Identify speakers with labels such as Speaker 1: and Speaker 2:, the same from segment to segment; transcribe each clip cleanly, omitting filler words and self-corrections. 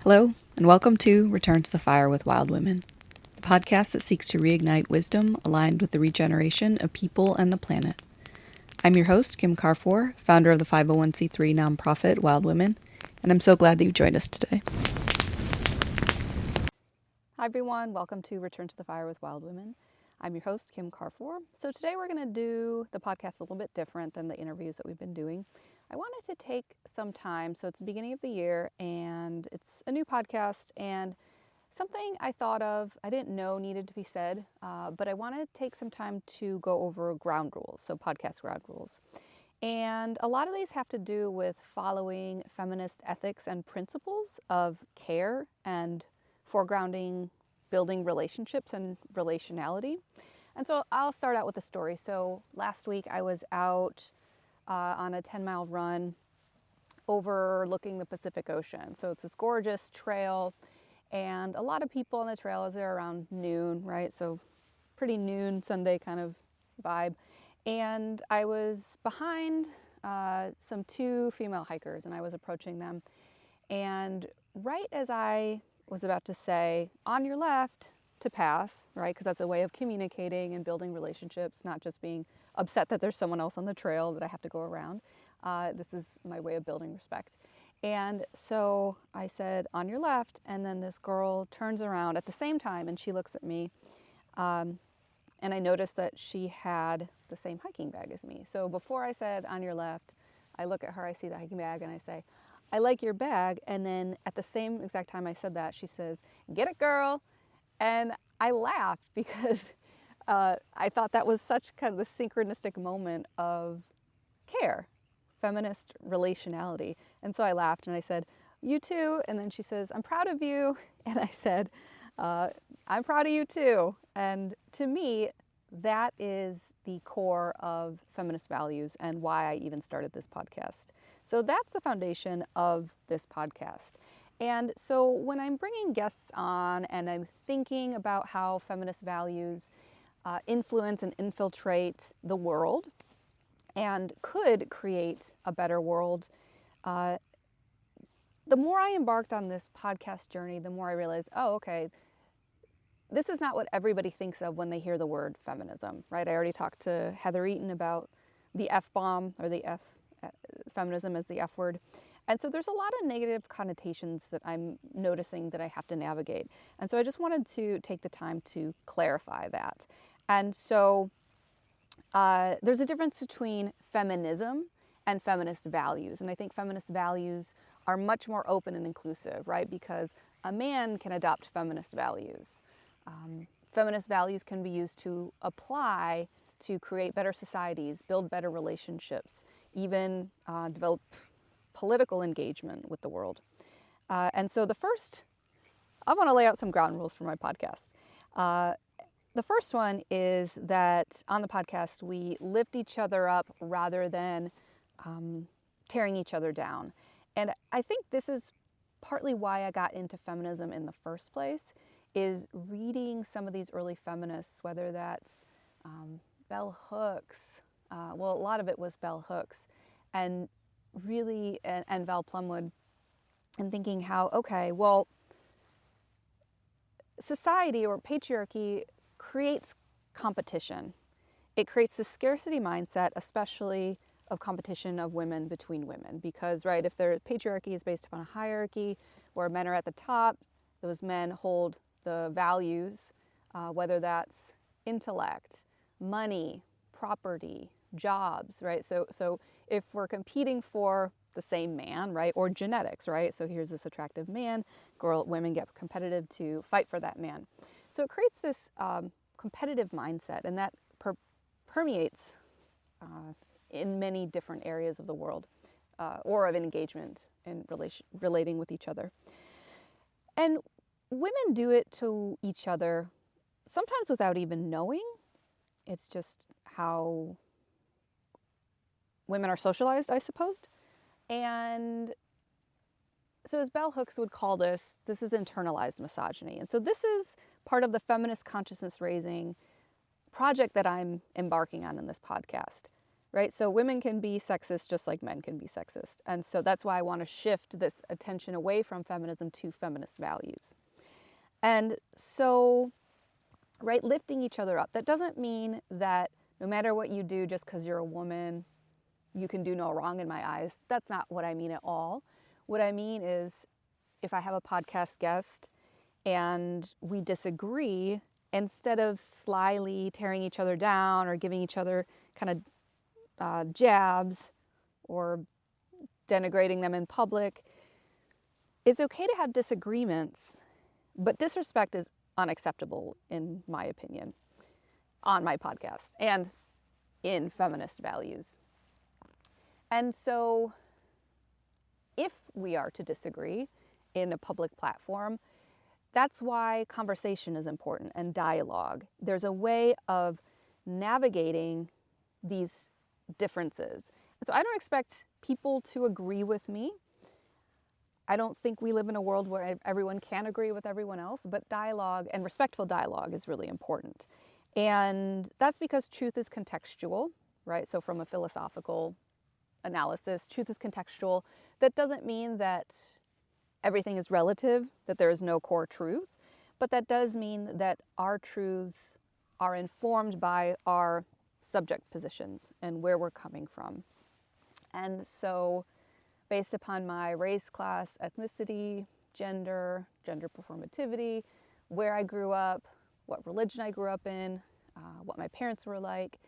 Speaker 1: Hello, and welcome to Return to the Fire with Wild Women, the podcast that seeks to reignite wisdom aligned with the regeneration of people and the planet. I'm your host, Kim Carfore, founder of the 501c3 nonprofit Wild Women, and I'm so glad that you've joined us today. Hi everyone, welcome to Return to the Fire with Wild Women. I'm your host, Kim Carfore. So today we're going to do the podcast a little bit different than the interviews that we've been doing. I wanted to take some time, so it's the beginning of the year and it's a new podcast, and something I thought of, I didn't know needed to be said, but I want to take some time to go over ground rules, so podcast ground rules. And a lot of these have to do with following feminist ethics and principles of care and foregrounding building relationships and relationality. And so I'll start out with a story. So last week I was out on a 10-mile run overlooking the Pacific Ocean. So it's this gorgeous trail, and a lot of people on the trail is there around noon, right? So pretty noon Sunday kind of vibe. And I was behind two female hikers, and I was approaching them. And right as I was about to say, on your left to pass, right? Because that's a way of communicating and building relationships, not just being upset that there's someone else on the trail that I have to go around. This is my way of building respect. And so I said, on your left, and then this girl turns around at the same time and she looks at me. And I noticed that she had the same hiking bag as me. So before I said, on your left, I look at her, I see the hiking bag, and I say, I like your bag. And then at the same exact time I said that, she says, get it, girl. And I laughed because I thought that was such kind of the synchronistic moment of care, feminist relationality. And so I laughed and I said, you too. And then she says, I'm proud of you. And I said, I'm proud of you too. And to me, that is the core of feminist values and why I even started this podcast. So that's the foundation of this podcast. And so when I'm bringing guests on and I'm thinking about how feminist values influence and infiltrate the world and could create a better world, the more I embarked on this podcast journey, the more I realized, oh, okay, this is not what everybody thinks of when they hear the word feminism, right? I already talked to Heather Eaton about the F-bomb, or the feminism as the F word. And so there's a lot of negative connotations that I'm noticing that I have to navigate. And so I just wanted to take the time to clarify that. And so there's a difference between feminism and feminist values. And I think feminist values are much more open and inclusive, right? Because a man can adopt feminist values. Feminist values can be used to apply to create better societies, build better relationships, even develop political engagement with the world. And so I want to lay out some ground rules for my podcast. The first one is that on the podcast, we lift each other up rather than tearing each other down. And I think this is partly why I got into feminism in the first place, is reading some of these early feminists, whether that's Bell Hooks, a lot of it was Bell Hooks, and really, and Val Plumwood, and thinking how, okay, well, society or patriarchy creates competition. It creates the scarcity mindset, especially of competition of women between women, because, right, if their patriarchy is based upon a hierarchy where men are at the top, those men hold the values, whether that's intellect, money, property, jobs, right? So if we're competing for the same man, right, or genetics, right? So here's this attractive man, women get competitive to fight for that man. So it creates this competitive mindset, and that permeates in many different areas of the world, or of engagement and relating with each other. And women do it to each other, sometimes without even knowing. It's just how women are socialized, I suppose. And so as Bell Hooks would call this is internalized misogyny. And so this is part of the feminist consciousness raising project that I'm embarking on in this podcast. right? So women can be sexist just like men can be sexist. And so that's why I want to shift this attention away from feminism to feminist values. And so, right, lifting each other up. That doesn't mean that no matter what you do, just because you're a woman, you can do no wrong in my eyes. That's not what I mean at all. What I mean is if I have a podcast guest and we disagree, instead of slyly tearing each other down or giving each other kind of jabs or denigrating them in public, it's okay to have disagreements, but disrespect is unacceptable in my opinion on my podcast and in feminist values. And so if we are to disagree in a public platform, that's why conversation is important and dialogue. There's a way of navigating these differences. And so I don't expect people to agree with me. I don't think we live in a world where everyone can agree with everyone else, but dialogue and respectful dialogue is really important. And that's because truth is contextual, right? So from a philosophical analysis, truth is contextual. That doesn't mean that everything is relative, that there is no core truth, but that does mean that our truths are informed by our subject positions and where we're coming from. And so based upon my race, class, ethnicity, gender performativity, where I grew up, what religion I grew up in, what my parents were like,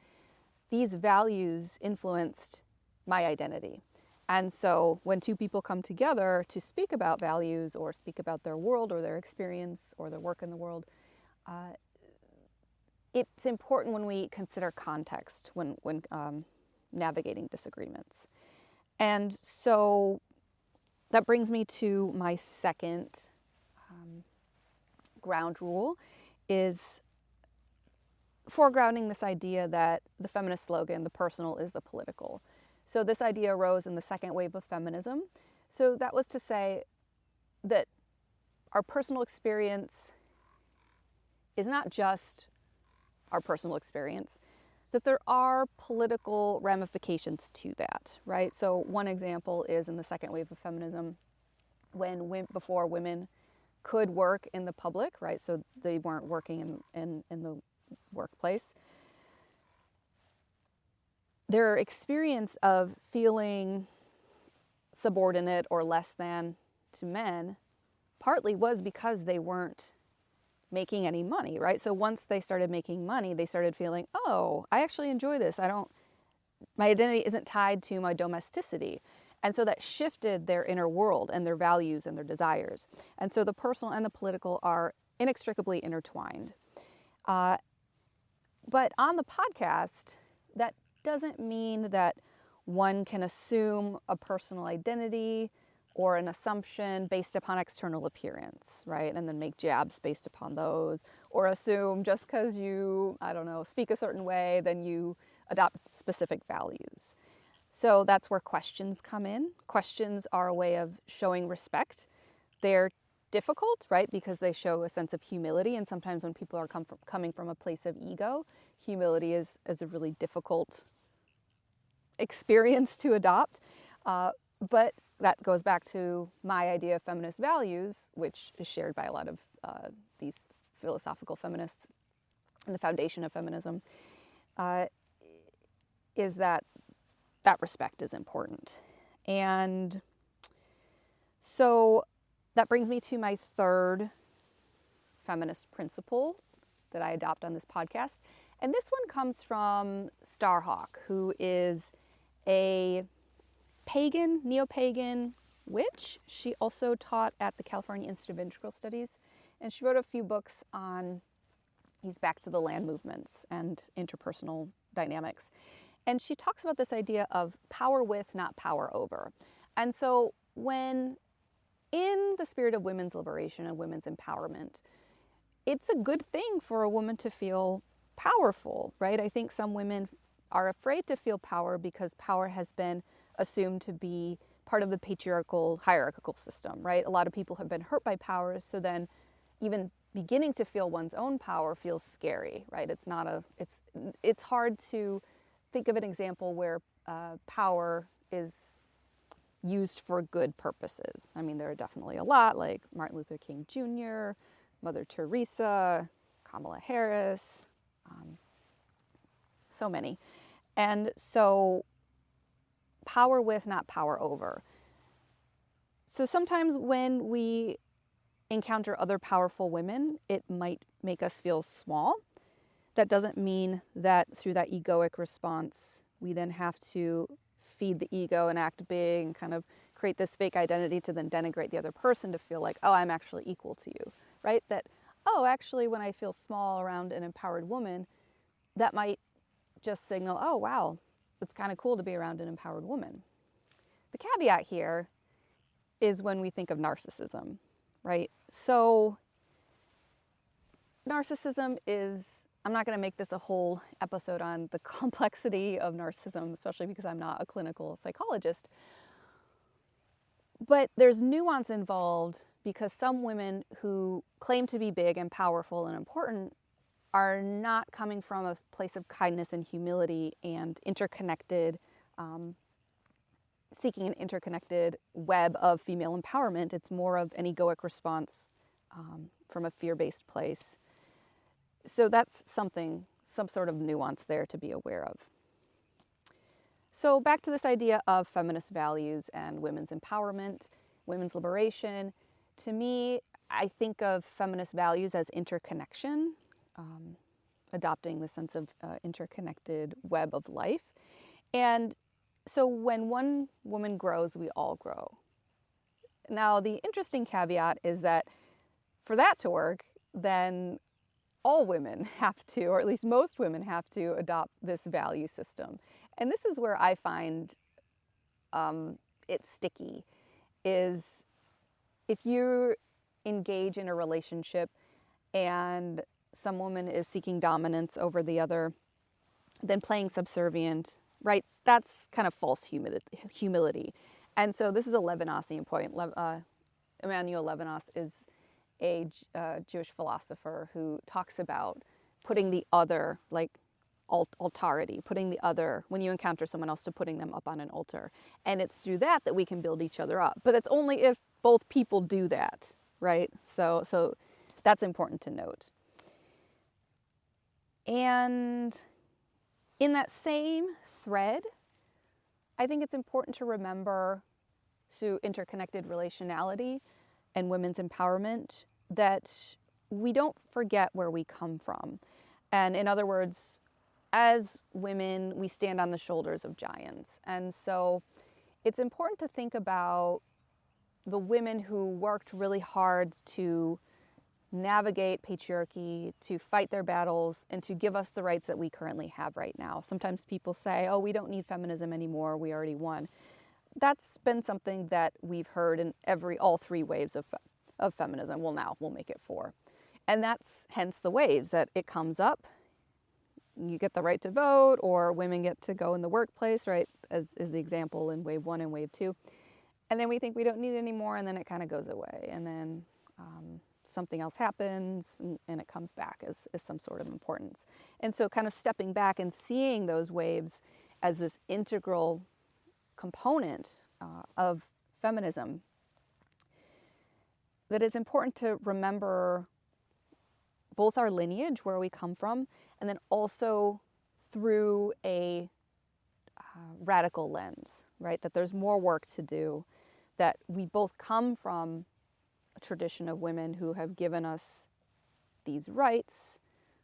Speaker 1: these values influenced my identity. And so when two people come together to speak about values or speak about their world or their experience or their work in the world, it's important when we consider context when navigating disagreements. And so that brings me to my second ground rule, is foregrounding this idea that the feminist slogan, the personal is the political. So this idea arose in the second wave of feminism. So that was to say that our personal experience is not just our personal experience, that there are political ramifications to that, right? So one example is in the second wave of feminism, before women could work in the public, right? So they weren't working in the workplace. Their experience of feeling subordinate or less than to men partly was because they weren't making any money, right? So once they started making money, they started feeling, oh, I actually enjoy this. My identity isn't tied to my domesticity. And so that shifted their inner world and their values and their desires. And so the personal and the political are inextricably intertwined. But on the podcast, that doesn't mean that one can assume a personal identity or an assumption based upon external appearance, right? And then make jabs based upon those, or assume just because you, speak a certain way, then you adopt specific values. So that's where questions come in. Questions are a way of showing respect. They're difficult, right? Because they show a sense of humility. And sometimes when people are coming from a place of ego, humility is a really difficult experience to adopt. But that goes back to my idea of feminist values, which is shared by a lot of these philosophical feminists, and the foundation of feminism, is that respect is important. And so that brings me to my third feminist principle that I adopt on this podcast. And this one comes from Starhawk, who is a neo-pagan witch. She also taught at the California Institute of Integral Studies, and she wrote a few books on these back to the land movements and interpersonal dynamics. And she talks about this idea of power with, not power over. And so when in the spirit of women's liberation and women's empowerment, it's a good thing for a woman to feel powerful, right? I think some women are afraid to feel power because power has been assumed to be part of the patriarchal hierarchical system, right? A lot of people have been hurt by power, so then even beginning to feel one's own power feels scary, right? It's hard to think of an example where power is used for good purposes. I mean, there are definitely a lot, like Martin Luther King Jr., Mother Teresa, Kamala Harris, so many. And so power with, not power over. So sometimes when we encounter other powerful women, it might make us feel small. That doesn't mean that through that egoic response, we then have to feed the ego and act big and kind of create this fake identity to then denigrate the other person to feel like, oh, I'm actually equal to you, right? That, oh, actually, when I feel small around an empowered woman, that might just signal, oh, wow, it's kind of cool to be around an empowered woman. The caveat here is when we think of narcissism, right? So narcissism is, I'm not going to make this a whole episode on the complexity of narcissism, especially because I'm not a clinical psychologist. But there's nuance involved because some women who claim to be big and powerful and important are not coming from a place of kindness and humility and interconnected, seeking an interconnected web of female empowerment. It's more of an egoic response from a fear-based place. So that's some sort of nuance there to be aware of. So back to this idea of feminist values and women's empowerment, women's liberation. To me, I think of feminist values as interconnection, adopting the sense of interconnected web of life. And so when one woman grows, we all grow. Now, the interesting caveat is that for that to work, then all women have to, or at least most women have to adopt this value system. And this is where I find it sticky, is if you engage in a relationship and some woman is seeking dominance over the other, then playing subservient, right? That's kind of false humility. And so this is a Levinasian point. Emmanuel Levinas is a Jewish philosopher who talks about putting the other, like altarity, putting the other, when you encounter someone else, to putting them up on an altar. And it's through that we can build each other up. But it's only if both people do that, right? So that's important to note. And in that same thread, I think it's important to remember through interconnected relationality and women's empowerment that we don't forget where we come from. And in other words, as women, we stand on the shoulders of giants. And so it's important to think about the women who worked really hard to navigate patriarchy, to fight their battles, and to give us the rights that we currently have right now. Sometimes people say, oh, we don't need feminism anymore, we already won. That's been something that we've heard in all three waves of feminism. Well, now we'll make it 4. And that's hence the waves, that it comes up, you get the right to vote, or women get to go in the workplace, right, as is the example in wave 1 and wave 2. And then we think we don't need it anymore, and then it kind of goes away. And then something else happens, and it comes back as some sort of importance. And so kind of stepping back and seeing those waves as this integral component of feminism, that it's important to remember both our lineage, where we come from, and then also through a radical lens, right? That there's more work to do, that we both come from a tradition of women who have given us these rights,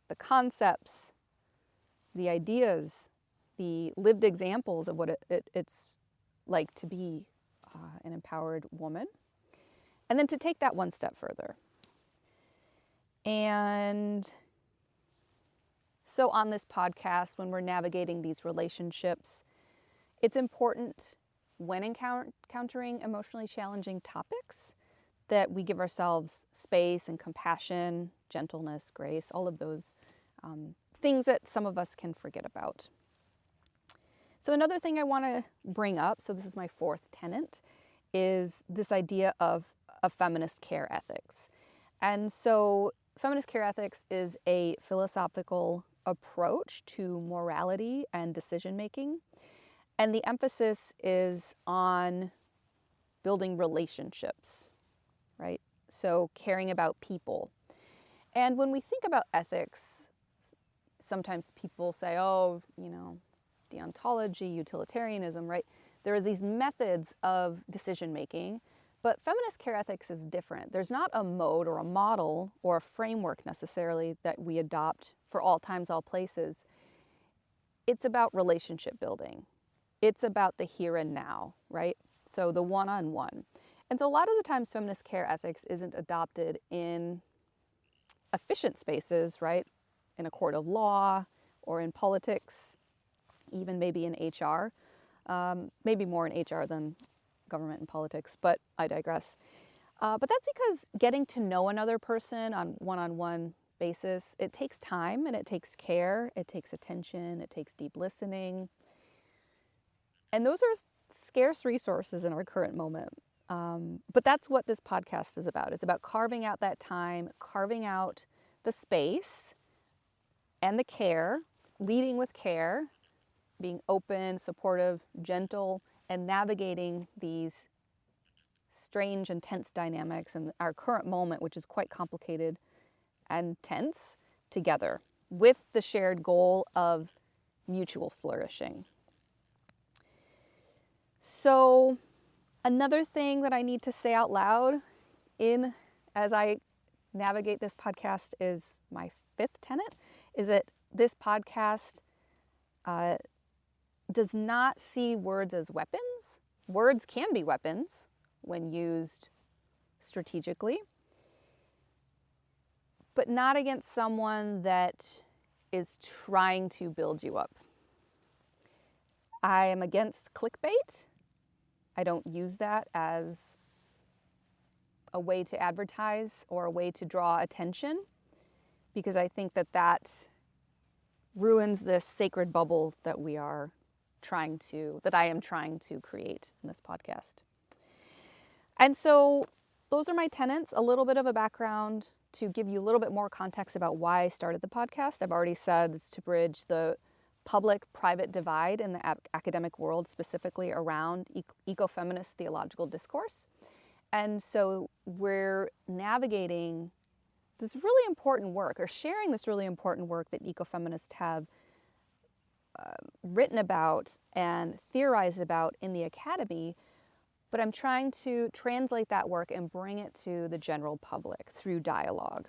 Speaker 1: the concepts, the ideas, the lived examples of what it's like to be an empowered woman, and then to take that one step further. And so on this podcast, when we're navigating these relationships, it's important when encountering emotionally challenging topics that we give ourselves space and compassion, gentleness, grace, all of those things that some of us can forget about. So another thing I want to bring up, so this is my 4th tenet, is this idea of feminist care ethics. And so feminist care ethics is a philosophical approach to morality and decision making. And the emphasis is on building relationships, right? So caring about people. And when we think about ethics, sometimes people say, oh, deontology, utilitarianism, right? There are these methods of decision making, but feminist care ethics is different. There's not a mode or a model or a framework necessarily that we adopt for all times, all places. It's about relationship building. It's about the here and now, right? So the one-on-one. And so a lot of the times feminist care ethics isn't adopted in efficient spaces, right? In a court of law or in politics, even maybe in HR, maybe more in HR than government and politics, but I digress. But that's because getting to know another person on one-on-one basis, it takes time and it takes care, it takes attention, it takes deep listening. And those are scarce resources in our current moment. But that's what this podcast is about. It's about carving out that time, carving out the space and the care, leading with care, being open, supportive, gentle, and navigating these strange and tense dynamics in our current moment, which is quite complicated and tense, together with the shared goal of mutual flourishing. So another thing that I need to say out loud as I navigate this podcast is my fifth tenet, is that this podcast does not see words as weapons. Words can be weapons when used strategically, but not against someone that is trying to build you up. I am against clickbait. I don't use that as a way to advertise or a way to draw attention, because I think that ruins this sacred bubble that I am trying to create in this podcast. And so those are my tenets, a little bit of a background to give you a little bit more context about why I started the podcast. I've already said it's to bridge the public-private divide in the academic world, specifically around ecofeminist theological discourse. And so we're navigating this really important work, or sharing this really important work that ecofeminists have written about and theorized about in the academy, but I'm trying to translate that work and bring it to the general public through dialogue.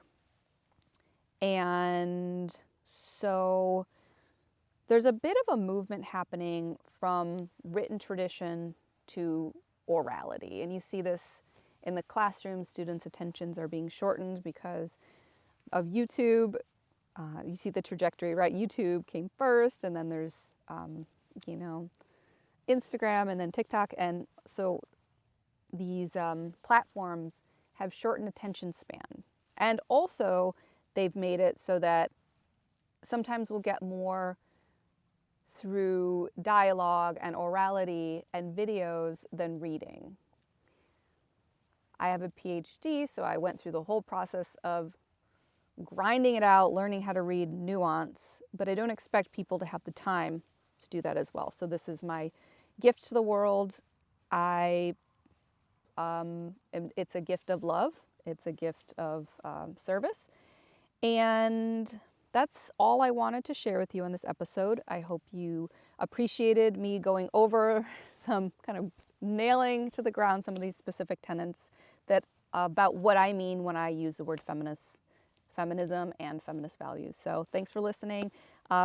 Speaker 1: And so there's a bit of a movement happening from written tradition to orality. And you see this in the classroom. Students' attentions are being shortened because of YouTube. You see the trajectory, right? YouTube came first, and then there's, Instagram, and then TikTok. And so these platforms have shortened attention span. And also, they've made it so that sometimes we'll get more through dialogue and orality and videos than reading. I have a PhD, so I went through the whole process of grinding it out, learning how to read nuance, but I don't expect people to have the time to do that as well. So this is my gift to the world. It's a gift of love. It's a gift of service. And that's all I wanted to share with you in this episode. I hope you appreciated me going over some kind of nailing to the ground some of these specific tenets that about what I mean when I use the word feminism and feminist values. So thanks for listening.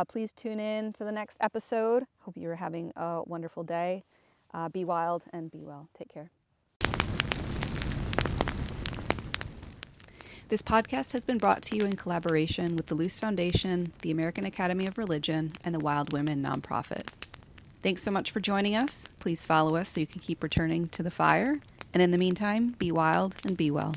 Speaker 1: Please tune in to the next episode. Hope you're having a wonderful day. Be wild and be well. Take care. This podcast has been brought to you in collaboration with the Luce Foundation, the American Academy of Religion, and the Wild Women nonprofit. Thanks so much for joining us. Please follow us so you can keep returning to the fire. And in the meantime, be wild and be well.